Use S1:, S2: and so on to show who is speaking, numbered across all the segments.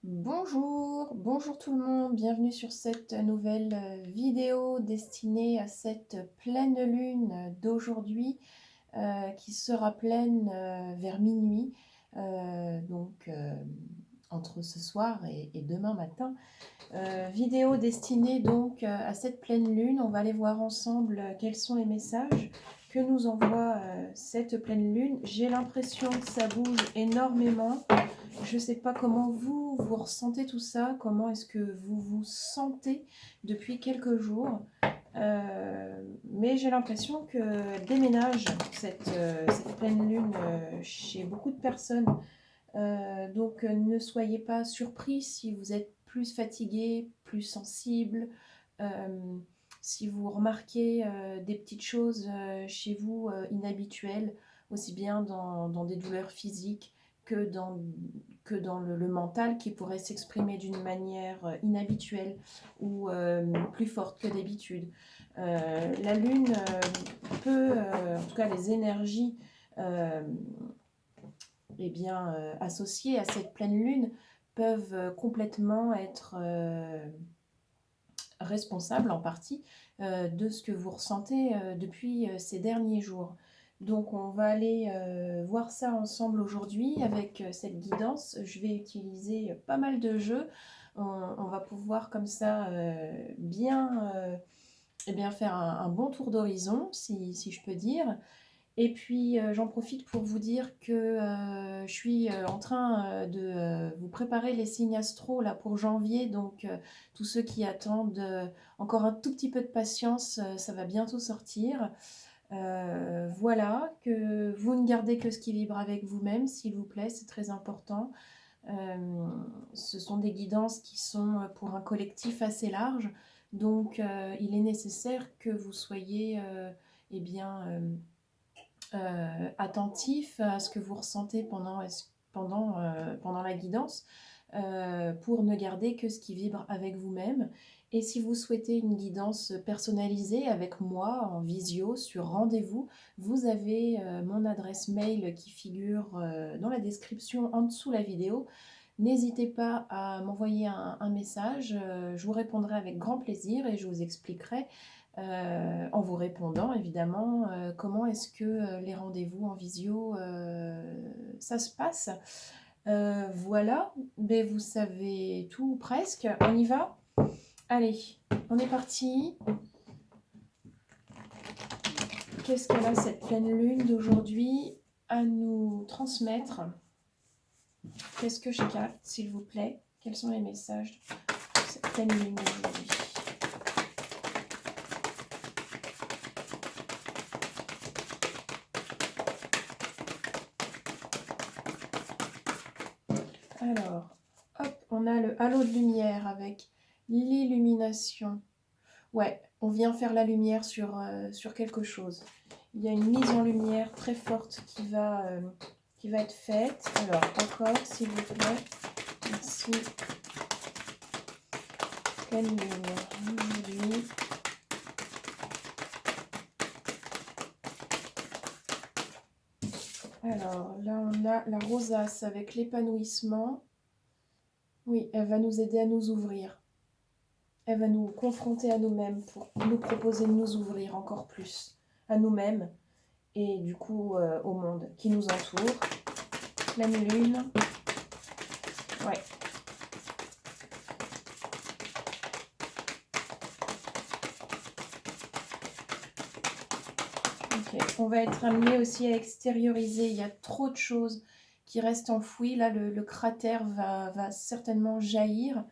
S1: Bonjour tout le monde, bienvenue sur cette nouvelle vidéo destinée à cette pleine lune d'aujourd'hui qui sera pleine vers minuit, entre ce soir et demain matin. Vidéo destinée donc à cette pleine lune. On va aller voir ensemble quels sont les messages que nous envoie cette pleine lune. J'ai l'impression que ça bouge énormément. Je ne sais pas comment vous ressentez tout ça, comment est-ce que vous vous sentez depuis quelques jours. Mais j'ai l'impression qu'elle déménage cette pleine lune chez beaucoup de personnes. Donc ne soyez pas surpris si vous êtes plus fatigué, plus sensible, euh, si vous remarquez des petites choses chez vous inhabituelles, aussi bien dans des douleurs physiques que dans le mental qui pourrait s'exprimer d'une manière inhabituelle ou plus forte que d'habitude. La lune en tout cas les énergies associées à cette pleine lune peuvent complètement être responsables en partie de ce que vous ressentez depuis ces derniers jours. Donc on va aller voir ça ensemble aujourd'hui avec cette guidance. Je vais utiliser pas mal de jeux. On va pouvoir comme ça bien faire un bon tour d'horizon, si je peux dire. Et puis j'en profite pour vous dire que je suis en train de vous préparer les signes astro là pour janvier. Donc tous ceux qui attendent encore un tout petit peu de patience, ça va bientôt sortir. Voilà, que vous ne gardez que ce qui vibre avec vous-même, s'il vous plaît, c'est très important. Ce sont des guidances qui sont pour un collectif assez large. Donc il est nécessaire que vous soyez eh bien attentif à ce que vous ressentez pendant la guidance pour ne garder que ce qui vibre avec vous-même. Et si vous souhaitez une guidance personnalisée avec moi en visio sur rendez-vous, vous avez mon adresse mail qui figure dans la description en dessous de la vidéo. N'hésitez pas à m'envoyer un message, je vous répondrai avec grand plaisir et je vous expliquerai en vous répondant évidemment comment est-ce que les rendez-vous en visio ça se passe. Voilà, mais vous savez tout presque, on y va? Allez, on est parti. Qu'est-ce qu'elle a cette pleine lune d'aujourd'hui à nous transmettre? Qu'est-ce que je capte, s'il vous plaît? Quels sont les messages de cette pleine lune d'aujourd'hui? Alors, hop, on a le halo de lumière avec l'illumination. Ouais, on vient faire la lumière sur quelque chose. Il y a une mise en lumière très forte qui va être faite. Alors, encore, s'il vous plaît. Ici, pleine lune aujourd'hui. Alors, là, on a la rosace avec l'épanouissement. Oui, elle va nous aider à nous ouvrir. Elle va nous confronter à nous-mêmes pour nous proposer de nous ouvrir encore plus à nous-mêmes et du coup au monde qui nous entoure. Pleine lune. Ouais. Ok. On va être amené aussi à extérioriser. Il y a trop de choses qui restent enfouies. Là, le cratère va certainement jaillir.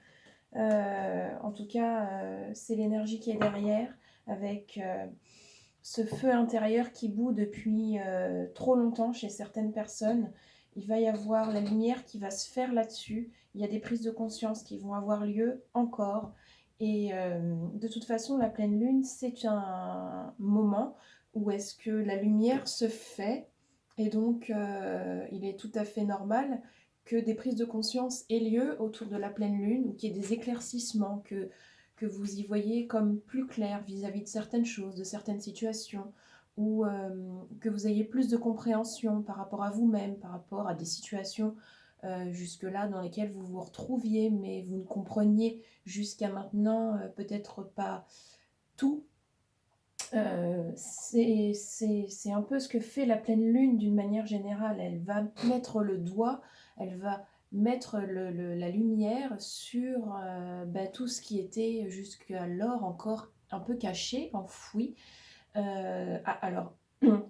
S1: En tout cas, c'est l'énergie qui est derrière avec ce feu intérieur qui bout depuis trop longtemps chez certaines personnes. Il va y avoir la lumière qui va se faire là-dessus. Il y a des prises de conscience qui vont avoir lieu encore. Et de toute façon, la pleine lune, c'est un moment où est-ce que la lumière se fait. Et donc, il est tout à fait normal que des prises de conscience aient lieu autour de la pleine lune, ou qu'il y ait des éclaircissements, que vous y voyez comme plus clair vis-à-vis de certaines choses, de certaines situations, ou que vous ayez plus de compréhension par rapport à vous-même, par rapport à des situations jusque-là dans lesquelles vous vous retrouviez, mais vous ne compreniez jusqu'à maintenant peut-être pas tout. C'est un peu ce que fait la pleine lune d'une manière générale. Elle va mettre le doigt, elle va mettre la lumière sur tout ce qui était jusqu'alors encore un peu caché, enfoui. Alors,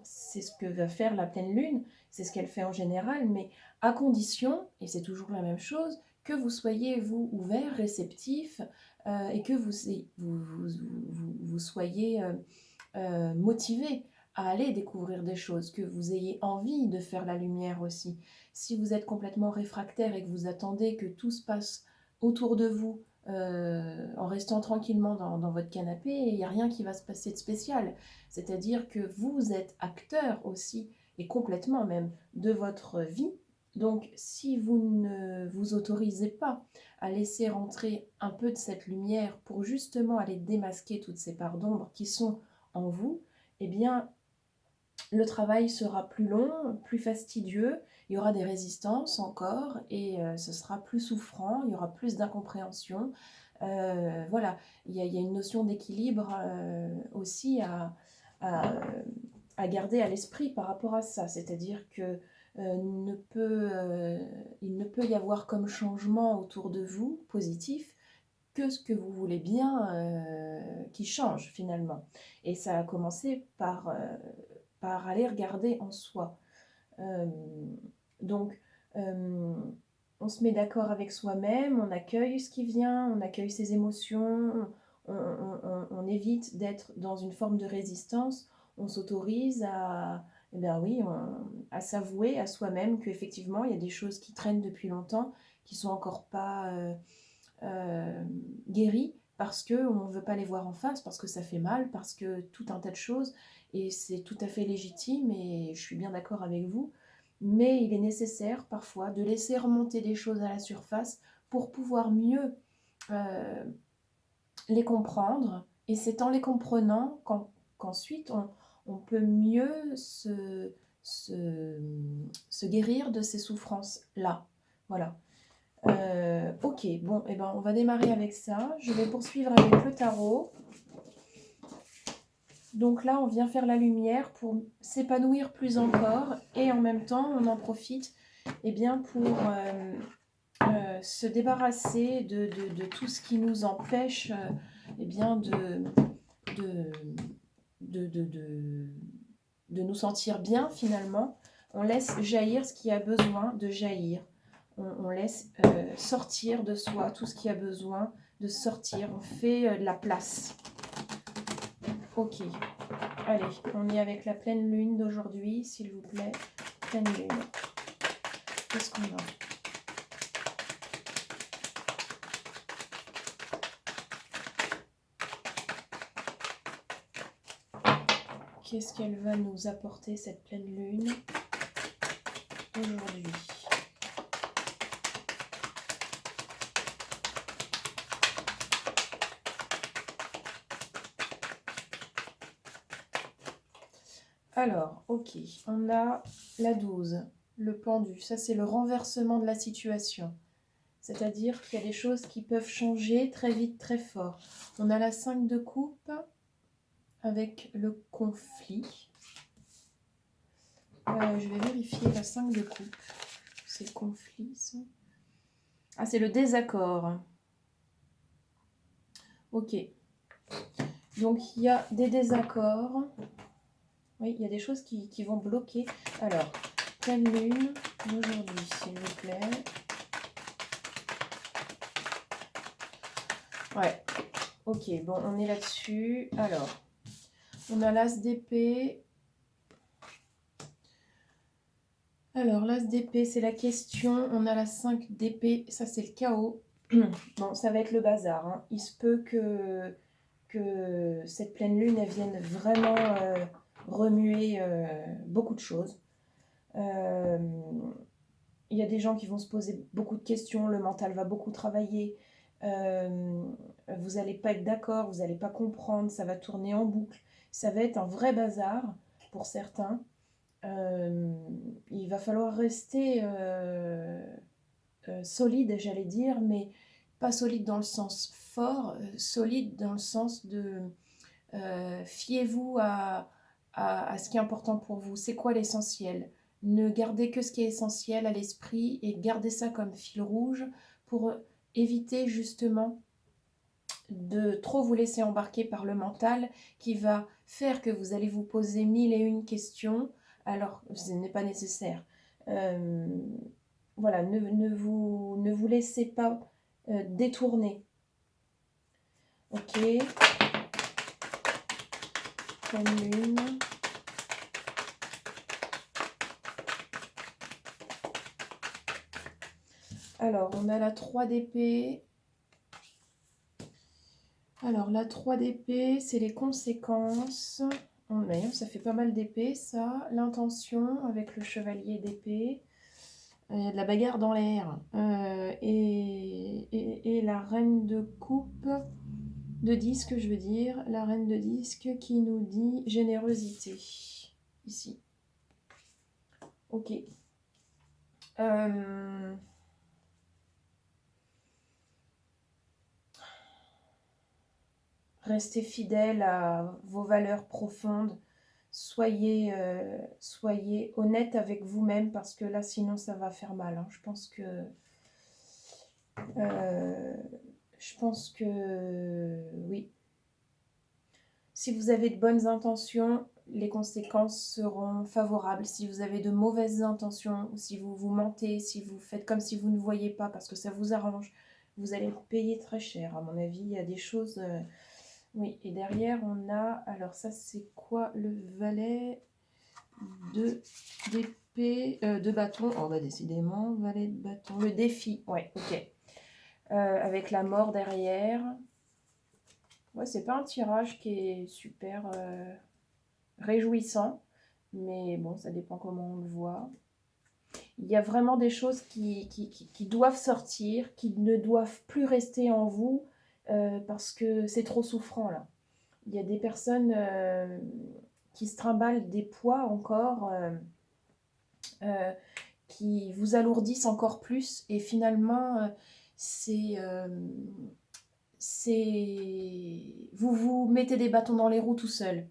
S1: c'est ce que va faire la pleine lune, c'est ce qu'elle fait en général, mais à condition, et c'est toujours la même chose, que vous soyez, vous, ouvert, réceptif, et que vous soyez motivé à aller découvrir des choses, que vous ayez envie de faire la lumière aussi. Si vous êtes complètement réfractaire et que vous attendez que tout se passe autour de vous, en restant tranquillement dans votre canapé, il n'y a rien qui va se passer de spécial. C'est-à-dire que vous êtes acteur aussi, et complètement même, de votre vie. Donc, si vous ne vous autorisez pas à laisser rentrer un peu de cette lumière pour justement aller démasquer toutes ces parts d'ombre qui sont en vous, eh bien, le travail sera plus long, plus fastidieux, il y aura des résistances encore, et ce sera plus souffrant, il y aura plus d'incompréhension. Voilà, il y a une notion d'équilibre aussi à, à garder à l'esprit par rapport à ça, c'est-à-dire que il ne peut y avoir comme changement autour de vous, positif, que ce que vous voulez bien qui change finalement. Et ça a commencé par aller regarder en soi. Euh, donc, euh, on se met d'accord avec soi-même, on accueille ce qui vient, on accueille ses émotions, on évite d'être dans une forme de résistance, on s'autorise à, eh bien oui, à s'avouer à soi-même qu'effectivement, il y a des choses qui traînent depuis longtemps, qui sont encore pas guéries, parce qu'on ne veut pas les voir en face, parce que ça fait mal, parce que tout un tas de choses, et c'est tout à fait légitime, et je suis bien d'accord avec vous, mais il est nécessaire parfois de laisser remonter des choses à la surface pour pouvoir mieux les comprendre, et c'est en les comprenant qu'ensuite on peut mieux se guérir de ces souffrances-là. Voilà. Ok, bon, et ben, on va démarrer avec ça. Je vais poursuivre avec le tarot. Donc là, on vient faire la lumière pour s'épanouir plus encore, et en même temps, on en profite bien, pour se débarrasser de tout ce qui nous empêche bien, de, de nous sentir bien finalement. On laisse jaillir ce qui a besoin de jaillir. On laisse sortir de soi tout ce qui a besoin de sortir. On fait de la place. Ok. Allez, on est avec la pleine lune d'aujourd'hui, s'il vous plaît. Pleine lune. Qu'est-ce qu'on a ? Qu'est-ce qu'elle va nous apporter, cette pleine lune, aujourd'hui ? Alors, ok, on a la 12, le pendu. Ça, c'est le renversement de la situation. C'est-à-dire qu'il y a des choses qui peuvent changer très vite, très fort. On a la 5 de coupe avec le conflit. Je vais vérifier la 5 de coupe. C'est le conflit, ça. Ah, c'est le désaccord. Ok. Donc, il y a des désaccords. Oui, il y a des choses qui vont bloquer. Alors, pleine lune d'aujourd'hui, s'il vous plaît. Ouais, ok, bon, on est là-dessus. Alors, on a l'as d'épée. Alors, l'as d'épée, c'est la question. On a la 5 d'épée, ça c'est le chaos. Bon, ça va être le bazar, hein. Il se peut que cette pleine lune, elle vienne vraiment remuer beaucoup de choses. Il y a des gens qui vont se poser beaucoup de questions, le mental va beaucoup travailler, vous n'allez pas être d'accord, vous n'allez pas comprendre, ça va tourner en boucle, ça va être un vrai bazar pour certains. Il va falloir rester solide, j'allais dire, mais pas solide dans le sens fort, solide dans le sens de fiez-vous à ce qui est important pour vous. C'est quoi l'essentiel? Ne gardez que ce qui est essentiel à l'esprit et gardez ça comme fil rouge pour éviter justement de trop vous laisser embarquer par le mental qui va faire que vous allez vous poser mille et une questions alors ce n'est pas nécessaire. Voilà, ne vous laissez pas détourner. Ok, pleine lune. Alors, on a la 3 d'épée. Alors, la 3 d'épée, c'est les conséquences. D'ailleurs, ça fait pas mal d'épée, ça. L'intention avec le chevalier d'épée. Il y a de la bagarre dans l'air. Et la reine de coupe, de disque, je veux dire. La reine de disque qui nous dit générosité. Ici. Ok. Restez fidèle à vos valeurs profondes. Soyez honnête avec vous-même parce que là, sinon, ça va faire mal. Hein. Je pense que oui. Si vous avez de bonnes intentions, les conséquences seront favorables. Si vous avez de mauvaises intentions, si vous vous mentez, si vous faites comme si vous ne voyez pas parce que ça vous arrange, vous allez payer très cher. À mon avis, il y a des choses... Oui, et derrière, on a... Alors ça, c'est quoi le valet d'épée, de bâton? Oh, bah décidément, valet de bâton. Le défi, ouais, ok. Avec la mort derrière. Ouais, c'est pas un tirage qui est super réjouissant, mais bon, ça dépend comment on le voit. Il y a vraiment des choses qui doivent sortir, qui ne doivent plus rester en vous parce que c'est trop souffrant là. Il y a des personnes qui se trimballent des poids encore, qui vous alourdissent encore plus et finalement vous vous mettez des bâtons dans les roues tout seul.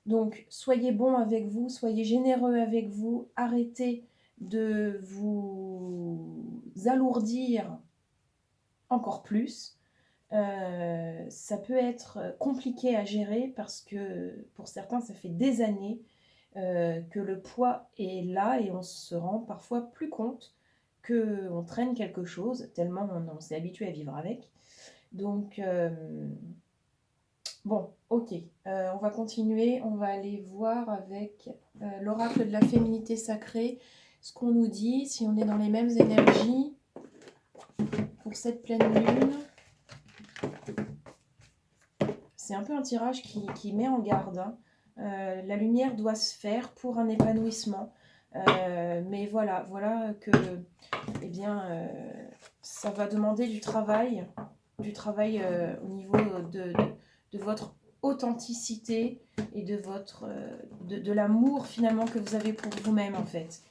S1: Donc soyez bon avec vous, soyez généreux avec vous, arrêtez de vous alourdir encore plus. Ça peut être compliqué à gérer parce que pour certains ça fait des années que le poids est là et on se rend parfois plus compte qu'on traîne quelque chose tellement on s'est habitué à vivre avec. Donc bon, ok, on va continuer, on va aller voir avec l'oracle de la féminité sacrée ce qu'on nous dit, si on est dans les mêmes énergies pour cette pleine lune. C'est un peu un tirage qui met en garde. Hein. La lumière doit se faire pour un épanouissement. Mais voilà que eh bien, ça va demander du travail au niveau de votre authenticité et de l'amour finalement que vous avez pour vous-même en fait.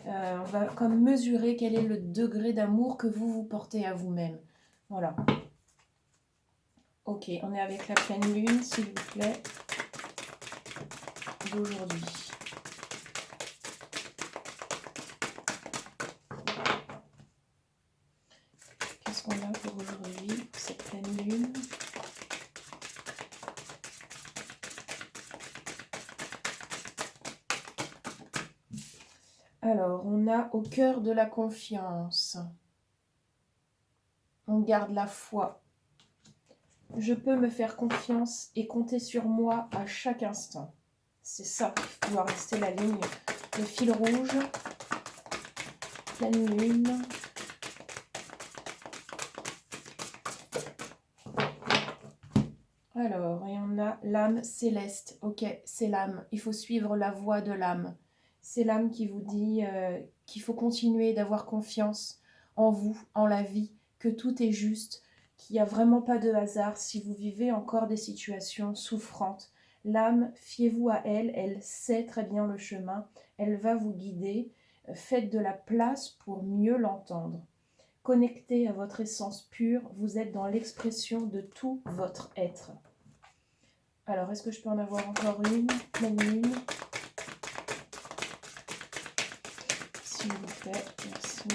S1: On va comme mesurer quel est le degré d'amour que vous portez à vous-même. Voilà. Ok, on est avec la pleine lune, s'il vous plaît, d'aujourd'hui. Qu'est-ce qu'on a pour aujourd'hui, cette pleine lune? Alors, on a au cœur de la confiance. On garde la foi. Je peux me faire confiance et compter sur moi à chaque instant. C'est ça qui doit rester la ligne. Le fil rouge, pleine lune. Alors, et on a l'âme céleste. Ok, c'est l'âme. Il faut suivre la voie de l'âme. C'est l'âme qui vous dit qu'il faut continuer d'avoir confiance en vous, en la vie, que tout est juste, qu'il n'y a vraiment pas de hasard si vous vivez encore des situations souffrantes. L'âme, fiez-vous à elle, elle sait très bien le chemin, elle va vous guider. Faites de la place pour mieux l'entendre. connecté à votre essence pure, vous êtes dans l'expression de tout votre être. Alors, est-ce que je peux en avoir encore une? Pleine lune. S'il vous plaît, merci.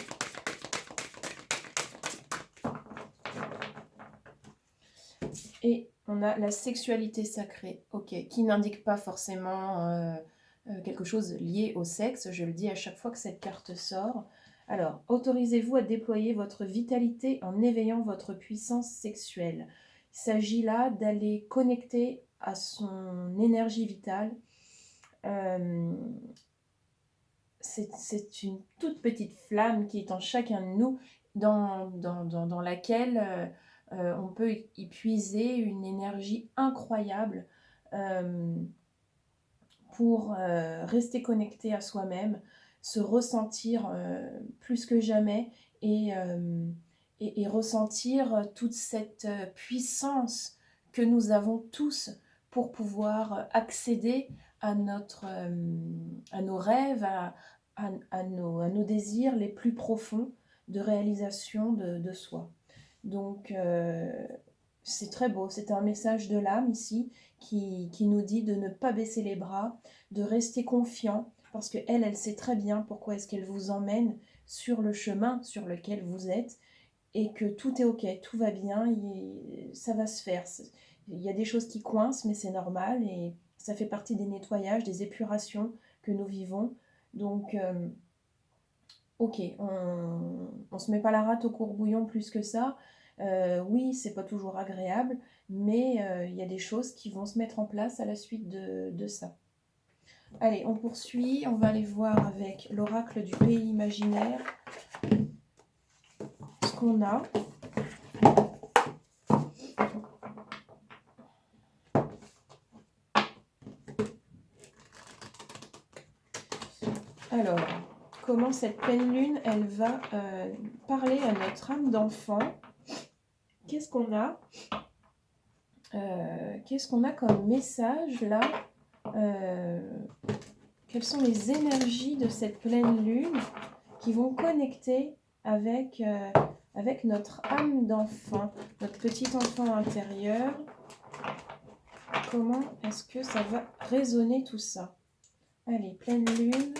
S1: Et on a la sexualité sacrée, ok, qui n'indique pas forcément quelque chose lié au sexe, je le dis à chaque fois que cette carte sort. Alors, autorisez-vous à déployer votre vitalité en éveillant votre puissance sexuelle. Il s'agit là d'aller connecter à son énergie vitale. C'est une toute petite flamme qui est en chacun de nous, dans laquelle on peut y puiser une énergie incroyable pour rester connecté à soi-même, se ressentir plus que jamais et ressentir toute cette puissance que nous avons tous pour pouvoir accéder à nos rêves, à nos désirs les plus profonds de réalisation de soi. Donc, c'est très beau, c'est un message de l'âme ici qui nous dit de ne pas baisser les bras, de rester confiant, parce qu'elle, elle sait très bien pourquoi est-ce qu'elle vous emmène sur le chemin sur lequel vous êtes, et que tout est ok, tout va bien, ça va se faire. Il y a des choses qui coincent, mais c'est normal, et ça fait partie des nettoyages, des épurations que nous vivons. Donc, ok, on se met pas la rate au courbouillon plus que ça. Oui, c'est pas toujours agréable, mais il y a des choses qui vont se mettre en place à la suite de ça. Allez, on poursuit, on va aller voir avec l'oracle du pays imaginaire ce qu'on a. Alors, comment cette pleine lune, elle va parler à notre âme d'enfant. Qu'est-ce qu'on a Qu'est-ce qu'on a comme message là Quelles sont les énergies de cette pleine lune qui vont connecter avec notre âme d'enfant, notre petit enfant intérieur? Comment est-ce que ça va résonner tout ça? Allez, pleine lune,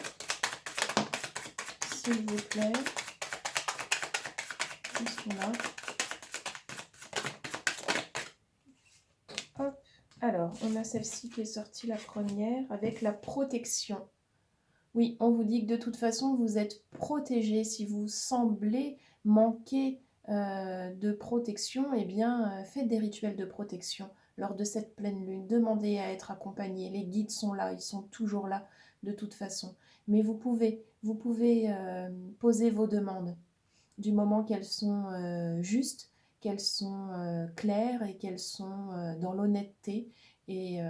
S1: s'il vous plaît. Qu'est-ce qu'on a? Hop. Alors, on a celle-ci qui est sortie la première avec la protection. Oui, on vous dit que de toute façon, vous êtes protégé. Si vous semblez manquer de protection, eh bien, faites des rituels de protection lors de cette pleine lune. Demandez à être accompagné. Les guides sont là, ils sont toujours là de toute façon. Mais vous pouvez poser vos demandes du moment qu'elles sont justes, qu'elles sont claires et qu'elles sont dans l'honnêteté et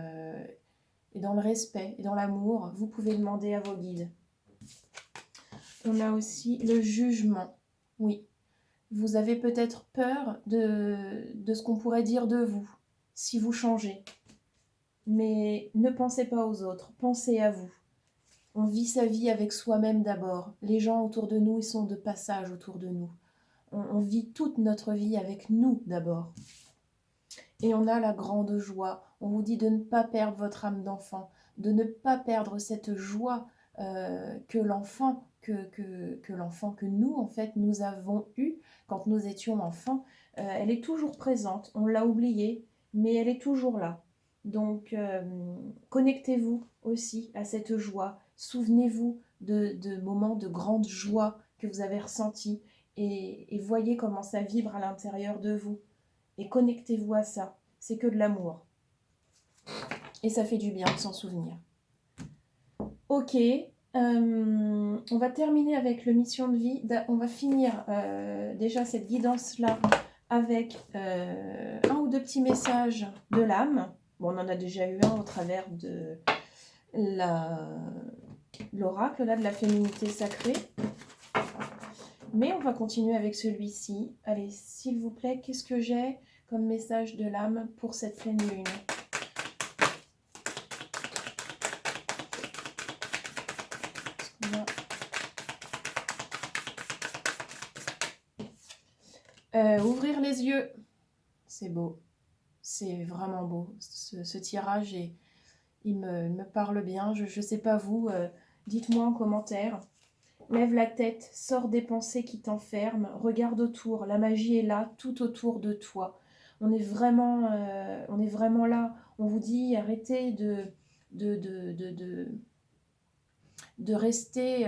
S1: dans le respect et dans l'amour. Vous pouvez demander à vos guides. On a aussi le jugement. Oui, vous avez peut-être peur de ce qu'on pourrait dire de vous si vous changez. Mais ne pensez pas aux autres, pensez à vous. On vit sa vie avec soi-même d'abord. Les gens autour de nous, ils sont de passage autour de nous. On vit toute notre vie avec nous d'abord. Et on a la grande joie. On vous dit de ne pas perdre votre âme d'enfant, de ne pas perdre cette joie que l'enfant que nous, en fait, nous avons eue quand nous étions enfants. Elle est toujours présente. On l'a oubliée, mais elle est toujours là. Donc, connectez-vous aussi à cette joie. Souvenez-vous de moments de grande joie que vous avez ressentis et voyez comment ça vibre à l'intérieur de vous. Et connectez-vous à ça. C'est que de l'amour. Et ça fait du bien de s'en souvenir. Ok. On va terminer avec le mission de vie. On va finir déjà cette guidance-là avec un ou deux petits messages de l'âme. Bon, on en a déjà eu un au travers de l'oracle là, de la féminité sacrée. Mais on va continuer avec celui-ci. Allez, s'il vous plaît, qu'est-ce que j'ai comme message de l'âme pour cette pleine lune? Ouvrir les yeux, c'est beau. C'est vraiment beau. Ce tirage, il me parle bien. Je ne sais pas vous, dites-moi en commentaire. Lève la tête, sors des pensées qui t'enferment, regarde autour, la magie est là, tout autour de toi. On est vraiment là. On vous dit, arrêtez de, de, de, de, de rester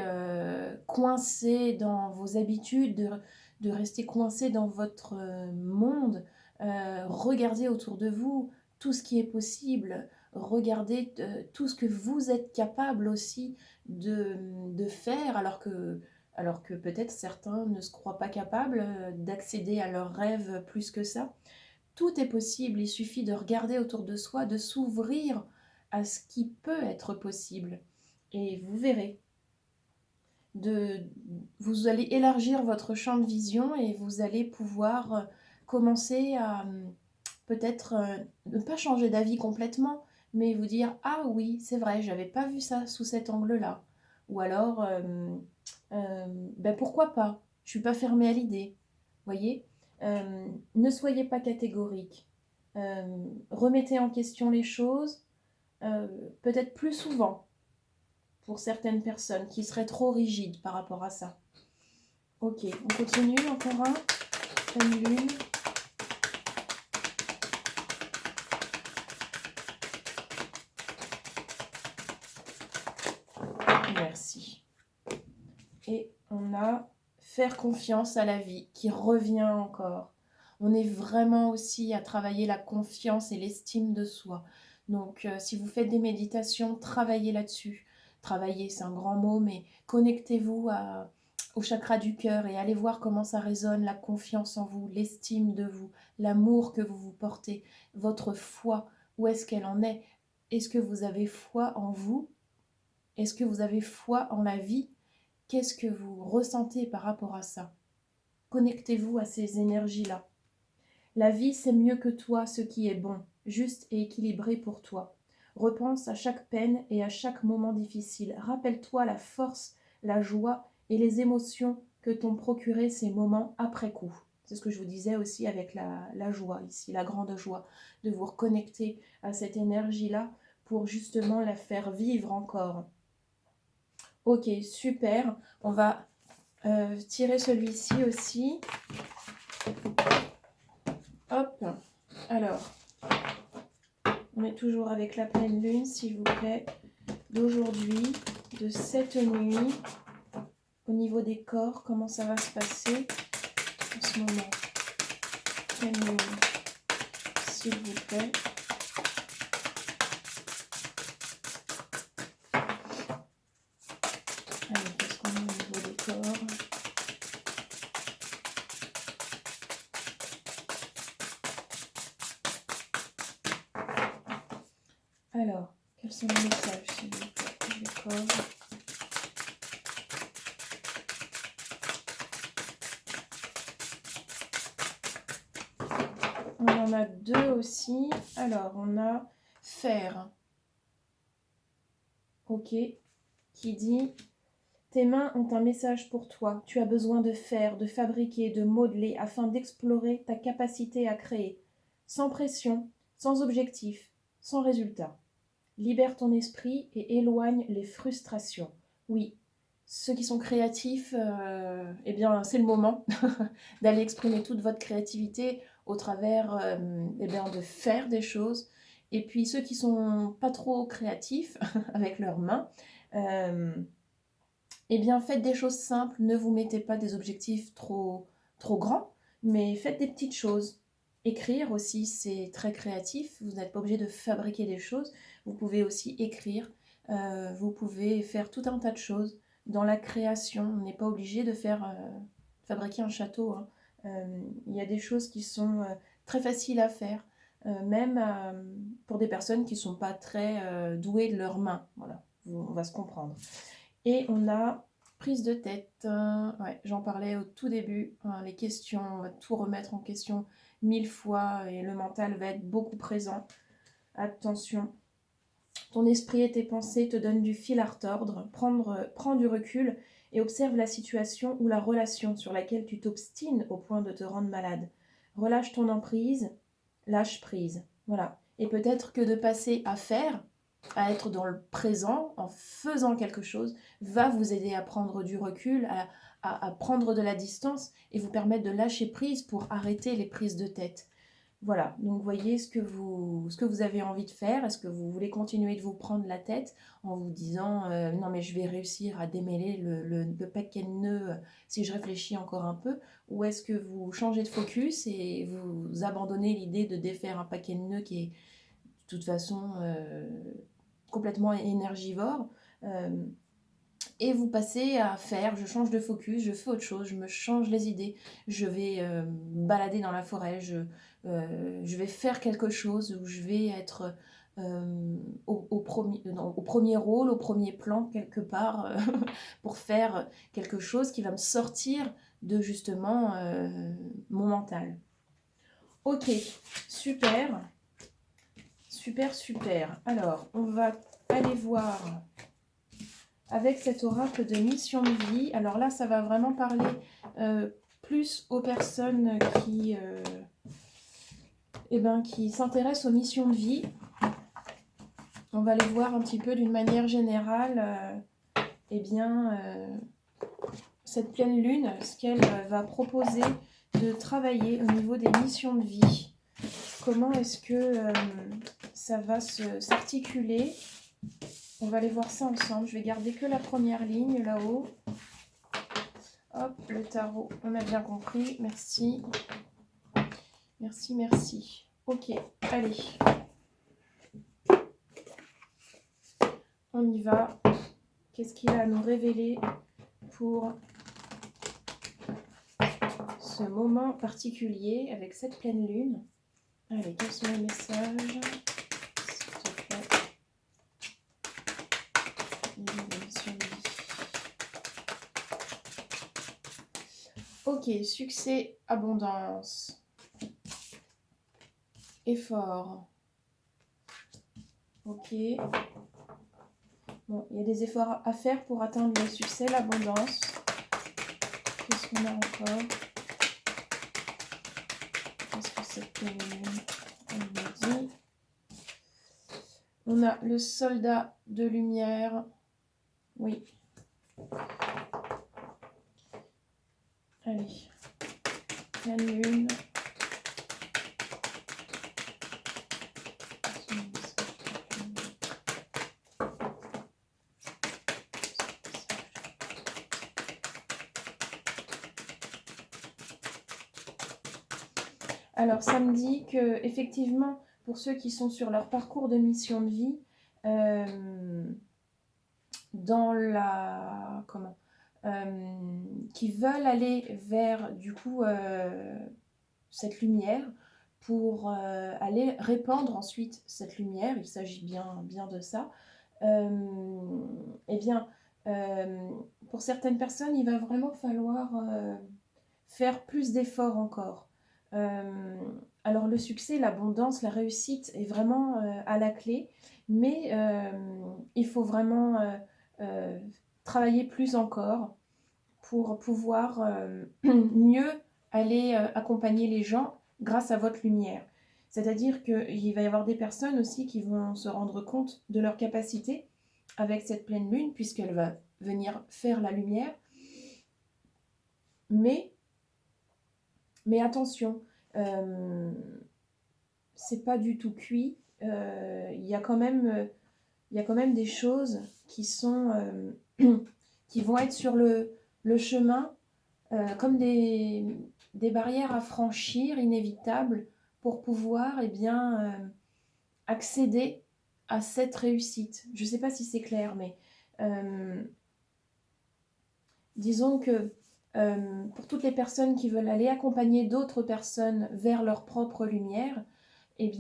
S1: coincé dans vos habitudes, de rester coincé dans votre monde. Regardez autour de vous tout ce qui est possible. Regardez tout ce que vous êtes capable aussi de faire, alors que peut-être certains ne se croient pas capables d'accéder à leurs rêves plus que ça. Tout est possible, il suffit de regarder autour de soi, de s'ouvrir à ce qui peut être possible. Et vous verrez, vous allez élargir votre champ de vision et vous allez pouvoir commencer à peut-être ne pas changer d'avis complètement, mais vous dire ah oui, c'est vrai, j'avais pas vu ça sous cet angle-là. Ou alors, ben pourquoi pas? Je suis pas fermée à l'idée. Voyez. Ne soyez pas catégorique. Remettez en question les choses, peut-être plus souvent pour certaines personnes qui seraient trop rigides par rapport à ça. Ok, on continue, encore un. Pleine lune. Merci. Et on a faire confiance à la vie qui revient encore. On est vraiment aussi à travailler la confiance et l'estime de soi. Donc si vous faites des méditations, travaillez là-dessus. Travaillez, c'est un grand mot, mais connectez-vous au chakra du cœur et allez voir comment ça résonne, la confiance en vous, l'estime de vous, l'amour que vous vous portez, votre foi, où est-ce qu'elle en est? Est-ce que vous avez foi en vous? Est-ce que vous avez foi en la vie? Qu'est-ce que vous ressentez par rapport à ça? Connectez-vous à ces énergies-là. La vie, c'est mieux que toi ce qui est bon, juste et équilibré pour toi. Repense à chaque peine et à chaque moment difficile. Rappelle-toi la force, la joie et les émotions que t'ont procuré ces moments après coup. C'est ce que je vous disais aussi avec la joie ici, la grande joie, de vous reconnecter à cette énergie-là pour justement la faire vivre encore. Ok, super. On va tirer celui-ci aussi. Hop. Alors, on est toujours avec la pleine lune, s'il vous plaît, d'aujourd'hui, de cette nuit. Au niveau des corps, comment ça va se passer en ce moment? Pleine lune, s'il vous plaît. Allez, qu'est-ce qu'on a au niveau des corps? Alors, quels sont les messages, s'il vous plaît, des corps? On en a deux aussi. Alors, on a faire. Ok. Qui dit: tes mains ont un message pour toi. Tu as besoin de faire, de fabriquer, de modeler afin d'explorer ta capacité à créer. Sans pression, sans objectif, sans résultat. Libère ton esprit et éloigne les frustrations. Oui, ceux qui sont créatifs, eh bien, c'est le moment d'aller exprimer toute votre créativité au travers eh bien, de faire des choses. Et puis ceux qui sont pas trop créatifs avec leurs mains, eh bien, faites des choses simples, ne vous mettez pas des objectifs trop grands, mais faites des petites choses. Écrire aussi, c'est très créatif, vous n'êtes pas obligé de fabriquer des choses, vous pouvez aussi écrire, vous pouvez faire tout un tas de choses. Dans la création, on n'est pas obligé de fabriquer un château, hein. Il y a des choses qui sont très faciles à faire, même pour des personnes qui ne sont pas très douées de leurs mains. Voilà, on va se comprendre. Et on a prise de tête. Ouais, j'en parlais au tout début. Les questions, on va tout remettre en question 1000 fois et le mental va être beaucoup présent. Attention, ton esprit et tes pensées te donnent du fil à retordre. Prends du recul et observe la situation ou la relation sur laquelle tu t'obstines au point de te rendre malade. Relâche ton emprise, lâche prise. Voilà. Et peut-être que de passer à faire, à être dans le présent, en faisant quelque chose, va vous aider à prendre du recul, à prendre de la distance et vous permettre de lâcher prise pour arrêter les prises de tête. Voilà, donc voyez ce que vous avez envie de faire. Est-ce que vous voulez continuer de vous prendre la tête en vous disant non mais je vais réussir à démêler le paquet de nœuds si je réfléchis encore un peu, ou est-ce que vous changez de focus et vous abandonnez l'idée de défaire un paquet de nœuds qui est de toute façon complètement énergivore, et vous passez à faire, je change de focus, je fais autre chose, je me change les idées, je vais balader dans la forêt, je vais faire quelque chose où je vais être au premier rôle, au premier plan quelque part, pour faire quelque chose qui va me sortir de justement mon mental. Ok, super, super, super. Alors, on va aller voir avec cet oracle de mission de vie. Alors là, ça va vraiment parler plus aux personnes qui s'intéressent aux missions de vie. On va les voir un petit peu d'une manière générale. Cette pleine lune, ce qu'elle va proposer de travailler au niveau des missions de vie. Comment est-ce que ça va s'articuler? On va aller voir ça ensemble. Je vais garder que la première ligne là-haut. Hop, le tarot, on a bien compris. Merci. Merci, merci. Ok, allez. On y va. Qu'est-ce qu'il a à nous révéler pour ce moment particulier avec cette pleine lune? Allez, quels sont les messages? Ok, succès, abondance, effort. Ok. Bon, il y a des efforts à faire pour atteindre le succès, l'abondance. Qu'est-ce qu'on a encore? Qu'est-ce que c'est que on me dit? On a le soldat de lumière. Oui. Allez. La lune. Alors, ça me dit que effectivement, pour ceux qui sont sur leur parcours de mission de vie, qui veulent aller vers du coup cette lumière pour aller répandre ensuite cette lumière, il s'agit bien de ça. Pour certaines personnes, il va vraiment falloir faire plus d'efforts encore. Alors le succès, l'abondance, la réussite est vraiment à la clé, mais il faut vraiment travailler plus encore pour pouvoir mieux aller accompagner les gens grâce à votre lumière. C'est-à-dire qu'il va y avoir des personnes aussi qui vont se rendre compte de leur capacité avec cette pleine lune, puisqu'elle va venir faire la lumière. Mais attention, c'est pas du tout cuit. Il y a quand même des choses qui sont qui vont être sur le chemin comme des barrières à franchir inévitables pour pouvoir accéder à cette réussite. Je ne sais pas si c'est clair, mais disons que pour toutes les personnes qui veulent aller accompagner d'autres personnes vers leur propre lumière, il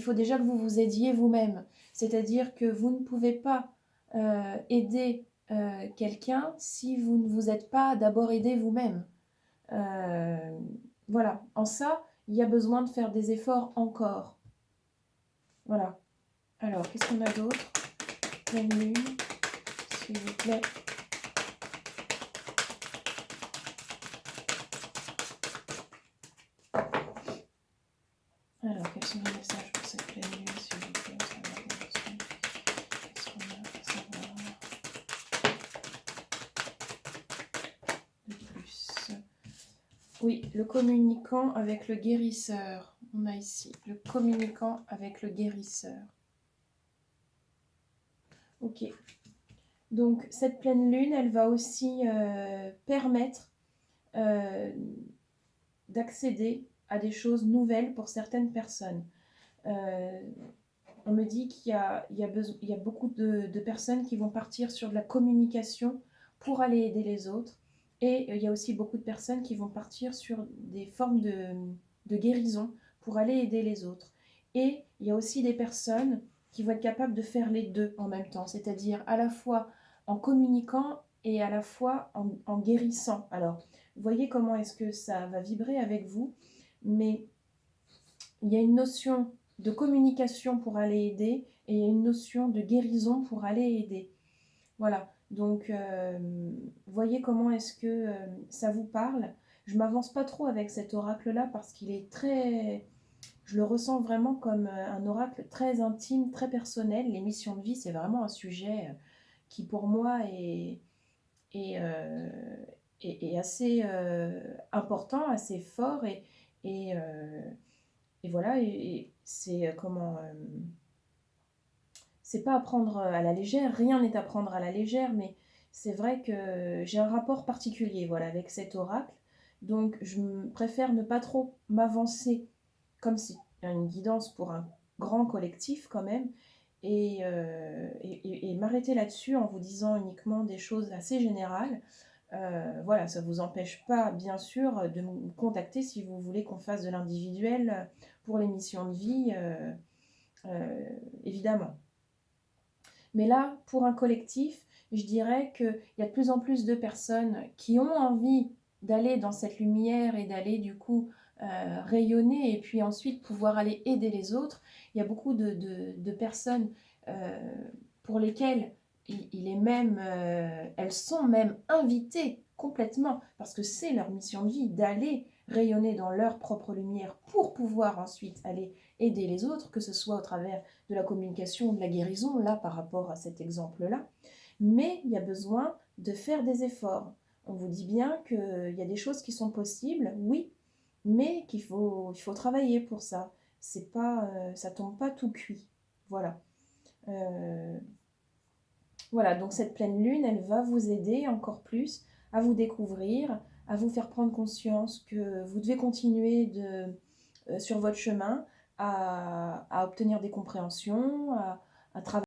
S1: faut déjà que vous vous aidiez vous-même. C'est-à-dire que vous ne pouvez pas aider quelqu'un si vous ne vous êtes pas d'abord aidé vous-même. Voilà. En ça, il y a besoin de faire des efforts encore. Voilà. Alors, qu'est-ce qu'on a d'autre? Pleine lune, s'il vous plaît. Alors, quels sont les messages pour cette pleine lune, s'il vous plaît? Qu'est-ce qu'on a à savoir de plus? Oui, le communicant avec le guérisseur. On a ici le communicant avec le guérisseur. Ok. Donc, cette pleine lune, elle va aussi permettre d'accéder à des choses nouvelles pour certaines personnes. On me dit qu'il y a beaucoup de personnes qui vont partir sur de la communication pour aller aider les autres. Et il y a aussi beaucoup de personnes qui vont partir sur des formes de guérison pour aller aider les autres. Et il y a aussi des personnes qui vont être capables de faire les deux en même temps, c'est-à-dire à la fois en communiquant et à la fois en guérissant. Alors, vous voyez comment est-ce que ça va vibrer avec vous, mais il y a une notion de communication pour aller aider et il y a une notion de guérison pour aller aider. Voilà, donc voyez comment est-ce que ça vous parle. Je ne m'avance pas trop avec cet oracle-là parce qu'il est très... Je le ressens vraiment comme un oracle très intime, très personnel. Les missions de vie, c'est vraiment un sujet qui pour moi est, euh, est assez important, assez fort et, euh, et voilà, et c'est comment... c'est pas à prendre à la légère, rien n'est à prendre à la légère, mais c'est vrai que j'ai un rapport particulier voilà, avec cet oracle. Donc je préfère ne pas trop m'avancer comme si une guidance pour un grand collectif quand même, et m'arrêter là-dessus en vous disant uniquement des choses assez générales. Voilà, ça ne vous empêche pas, bien sûr, de me contacter si vous voulez qu'on fasse de l'individuel pour les missions de vie, évidemment. Mais là, pour un collectif, je dirais qu'il y a de plus en plus de personnes qui ont envie d'aller dans cette lumière et d'aller du coup rayonner et puis ensuite pouvoir aller aider les autres. Il y a beaucoup de personnes euh, pour lesquelles il est même, elles sont même invitées complètement parce que c'est leur mission de vie d'aller rayonner dans leur propre lumière pour pouvoir ensuite aller aider les autres, que ce soit au travers de la communication, de la guérison, là par rapport à cet exemple-là. Mais il y a besoin de faire des efforts. On vous dit bien qu'il y a des choses qui sont possibles, oui, mais il faut travailler pour ça. C'est pas, ça tombe pas tout cuit. Voilà. Voilà, donc cette pleine lune, elle va vous aider encore plus à vous découvrir, à vous faire prendre conscience que vous devez continuer sur votre chemin à obtenir des compréhensions, à travailler